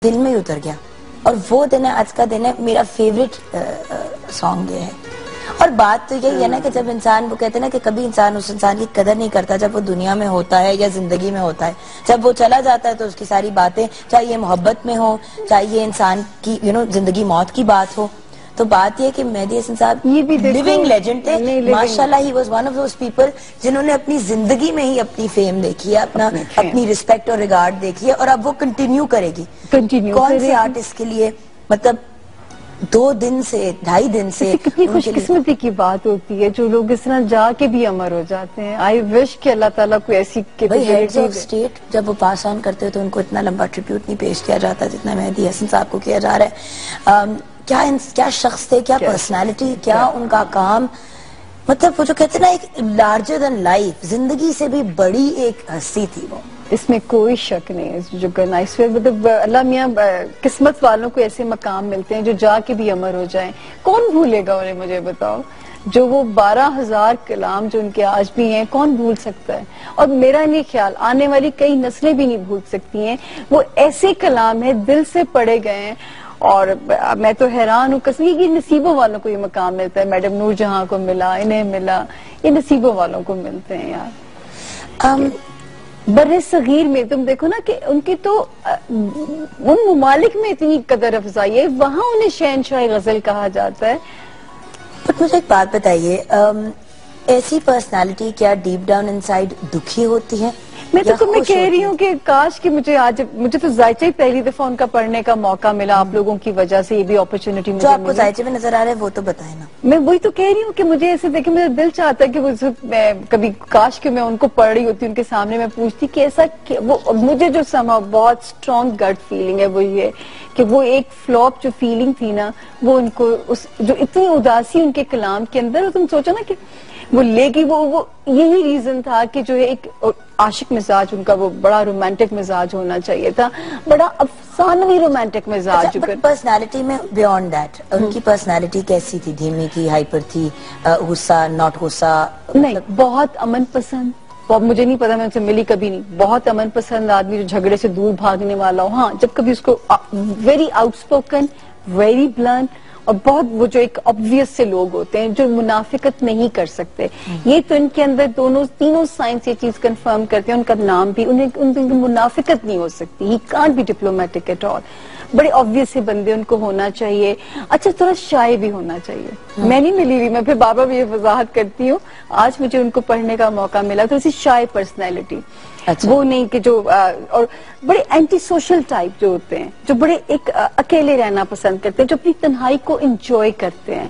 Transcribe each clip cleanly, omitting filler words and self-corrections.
دل میں ہی اتر گیا. اور وہ دن ہے، آج کا دن ہے، میرا فیوریٹ سانگ یہ ہے. اور بات تو یہی ہے نا کہ جب انسان، وہ کہتے ہیں نا کہ کبھی انسان اس انسان کی قدر نہیں کرتا جب وہ دنیا میں ہوتا ہے یا زندگی میں ہوتا ہے. جب وہ چلا جاتا ہے تو اس کی ساری باتیں، چاہے یہ محبت میں ہو، چاہے یہ انسان کی زندگی موت کی بات ہو. تو بات یہ کہ مہدی حسن صاحب لیونگ لیجنڈ تھے. ماشاءاللہ he was one of those people جنہوں نے اپنی زندگی میں ہی اپنی فیم دیکھی ہے، اپنی رسپیکٹ اور ریگارڈ دیکھی ہے، اور اب وہ کنٹینیو کرے گی. کون سے آرٹسٹ کے لیے مطلب 2 دن سے 2.5 دن سے کتنی خوش قسمتی کی بات ہوتی ہے جو لوگ اس طرح جا کے بھی امر ہو جاتے ہیں. آئی وش کہ اللہ تعالیٰ کوئی ایسی ہیڈز آف اسٹیٹ جب وہ پاس آن کرتے تو ان کو اتنا لمبا ٹریبیوٹ نہیں پیش کیا جاتا جتنا مہدی حسن صاحب کو کیا جا رہا ہے. کیا شخص تھے، کیا پرسنالٹی، کیا ان کا کام. مطلب وہ جو کہتے ہیں نا ایک لارجر دین لائف، زندگی سے بھی بڑی ایک ہستی تھی وہ. اس میں کوئی شک نہیں ہے جو کرنا. اس میں مطلب اللہ میاں قسمت والوں کو ایسے مقام ملتے ہیں جو جا کے بھی امر ہو جائیں. کون بھولے گا انہیں، مجھے بتاؤ. جو وہ 12,000 کلام جو ان کے آج بھی ہیں، کون بھول سکتا ہے. اور میرا نہیں خیال آنے والی کئی نسلیں بھی نہیں بھول سکتی ہیں. وہ ایسے کلام ہیں دل سے پڑھے گئے ہیں. اور میں تو حیران ہوں کہ نصیبوں والوں کو یہ مقام ملتا ہے. میڈم نور جہاں کو ملا، انہیں ملا، یہ نصیبوں والوں کو ملتے ہیں یار. بر صغیر میں تم دیکھو نا کہ ان کی تو ان ممالک میں اتنی قدر افزائی ہے، وہاں انہیں شہنشاہ غزل کہا جاتا ہے. بٹ مجھے ایک بات بتائیے، ایسی پرسنالٹی کیا ڈیپ ڈاؤن انسائیڈ دکھی ہوتی ہے؟ میں تو تمہیں کہہ رہی ہوں کہ کاش کہ مجھے تو ذائچہ ہی پہلی دفعہ ان کا پڑھنے کا موقع ملا آپ لوگوں کی وجہ سے. یہ بھی اپرچونٹی مجھے جو آپ کو ذائچے میں نظر آ رہا ہے وہ تو بتائیں نا. میں وہی تو کہہ رہی ہوں کہ مجھے ایسے دیکھیں میرا دل چاہتا ہے کہ کبھی کاش کہ میں ان کو پڑھ رہی ہوتی ان کے سامنے، میں پوچھتی کہ ایسا مجھے جو سما بہت اسٹرانگ گٹ فیلنگ ہے وہ یہ کہ وہ ایک فلاپ جو فیلنگ تھی نا، وہ ان کو جو اتنی اداسی ان کے کلام کے اندر، تم سوچو نا کہ وہ لے گی، وہ یہی ریزن تھا کہ جو ایک عاشق مزاج ان کا، وہ بڑا رومانٹک مزاج ہونا چاہیے تھا، بڑا افسانوی رومانٹک مزاج. پرسنالٹی میں بیونڈ دیٹ ان کی پرسنالٹی کیسی تھی؟ دھیمی تھی، ہائپر تھی، غصہ، ناٹ غصہ؟ نہیں، بہت امن پسند. مجھے نہیں پتا، میں ان سے ملی کبھی نہیں. بہت امن پسند آدمی جو جھگڑے سے دور بھاگنے والا ہو. ہاں جب کبھی اس کو very out spoken, very blunt, اور بہت وہ جو ایک obvious سے لوگ ہوتے ہیں جو منافقت نہیں کر سکتے. یہ تو ان کے اندر تینوں سائنس یہ چیز کنفرم کرتے ہیں. ان کا نام بھی ان کی منافقت نہیں ہو سکتی. He can't be diplomatic at all. بڑے obvious سے بندے ان کو ہونا چاہیے. اچھا تھوڑا شائع بھی ہونا چاہیے. میں نہیں ملی ہوئی، میں پھر بابا بھی یہ وضاحت کرتی ہوں. آج مجھے ان کو پڑھنے کا موقع ملا تو اسی شائع پرسنالٹی. وہ نہیں کہ جو اور بڑے اینٹی سوشل ٹائپ جو ہوتے ہیں، جو بڑے ایک اکیلے رہنا پسند کرتے ہیں، جو اپنی تنہائی کو انجوائے کرتے ہیں،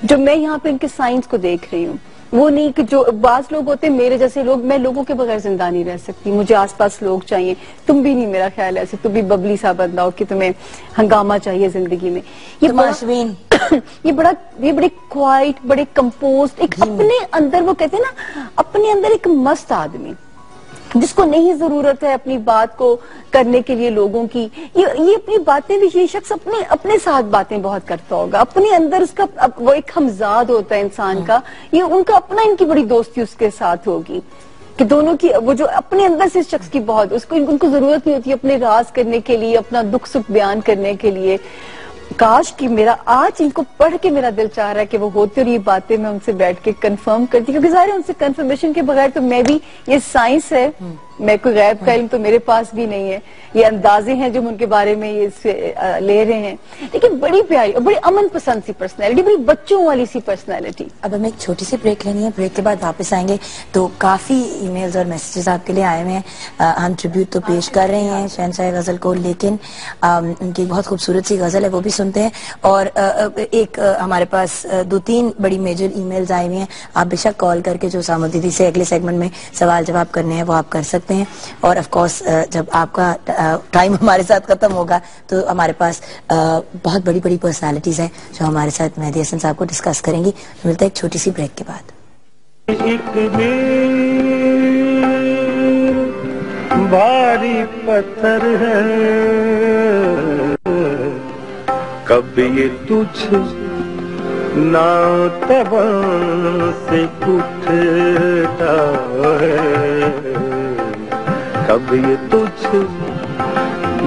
جو میں یہاں پہ ان کے سائنس کو دیکھ رہی ہوں. وہ نہیں کہ جو بعض لوگ ہوتے ہیں میرے جیسے لوگ، میں لوگوں کے بغیر زندہ نہیں رہ سکتی، مجھے آس پاس لوگ چاہیے. تم بھی نہیں، میرا خیال ہے ایسے تم بھی ببلی سا بندہ ہو کہ تمہیں ہنگامہ چاہیے زندگی میں. یہ بڑے کوائٹ، بڑے کمپوزڈ، ایک اپنے اندر، وہ کہتے ہیں نا اپنے اندر ایک مست آدمی جس کو نہیں ضرورت ہے اپنی بات کو کرنے کے لیے لوگوں کی. یہ اپنی باتیں بھی، یہ شخص اپنے ساتھ باتیں بہت کرتا ہوگا. اپنے اندر اس کا وہ ایک ہمزاد ہوتا ہے انسان کا. یہ ان کا اپنا، ان کی بڑی دوستی اس کے ساتھ ہوگی کہ دونوں کی، وہ جو اپنے اندر سے اس شخص کی بہت، ان کو ضرورت نہیں ہوتی اپنے راز کرنے کے لیے، اپنا دکھ سکھ بیان کرنے کے لیے. کاش کہ میرا آج ان کو پڑھ کے میرا دل چاہ رہا ہے کہ وہ ہوتے، اور یہ باتیں میں ان سے بیٹھ کے کنفرم کرتی، کیونکہ ظاہر ہے ان سے کنفرمیشن کے بغیر تو میں بھی، یہ سائنس ہے، میں کوئی غیب کا علم تو میرے پاس بھی نہیں ہے. یہ اندازے ہیں جو ان کے بارے میں یہ لے رہے ہیں. لیکن بڑی پیاری اور بڑی امن پسند سی پرسنالٹی، بڑی بچوں والی سی پرسنالٹی. اب ہمیں ایک چھوٹی سی بریک لینی ہے، بریک کے بعد واپس آئیں گے. تو کافی ای میلز اور میسیجز آپ کے لیے آئے ہوئے ہیں. ہم ٹریبیوٹ تو پیش کر رہے ہیں شہنشاہ غزل کو، لیکن ان کی بہت خوبصورت سی غزل ہے، وہ بھی سنتے ہیں. اور ایک ہمارے پاس 2-3 بڑی میجر ای میلز آئے ہوئے ہیں. آپ بے شک کال کر کے جو سامد دیدی سے اگلے سیگمنٹ میں سوال جواب کرنے ہیں وہ آپ کر سکتے ہیں. اور آف کورس جب آپ کا ٹائم ہمارے ساتھ ختم ہوگا تو ہمارے پاس بہت بڑی بڑی پرسنالٹیز ہیں جو ہمارے ساتھ مہدی حسن صاحب کو ڈسکس کریں گی. ملتا ہے ایک چھوٹی سی بریک کے بعد. بھاری پتھر ہے کب یہ تجھ ناتوان سے اٹھتا ہے، کب یہ تجھ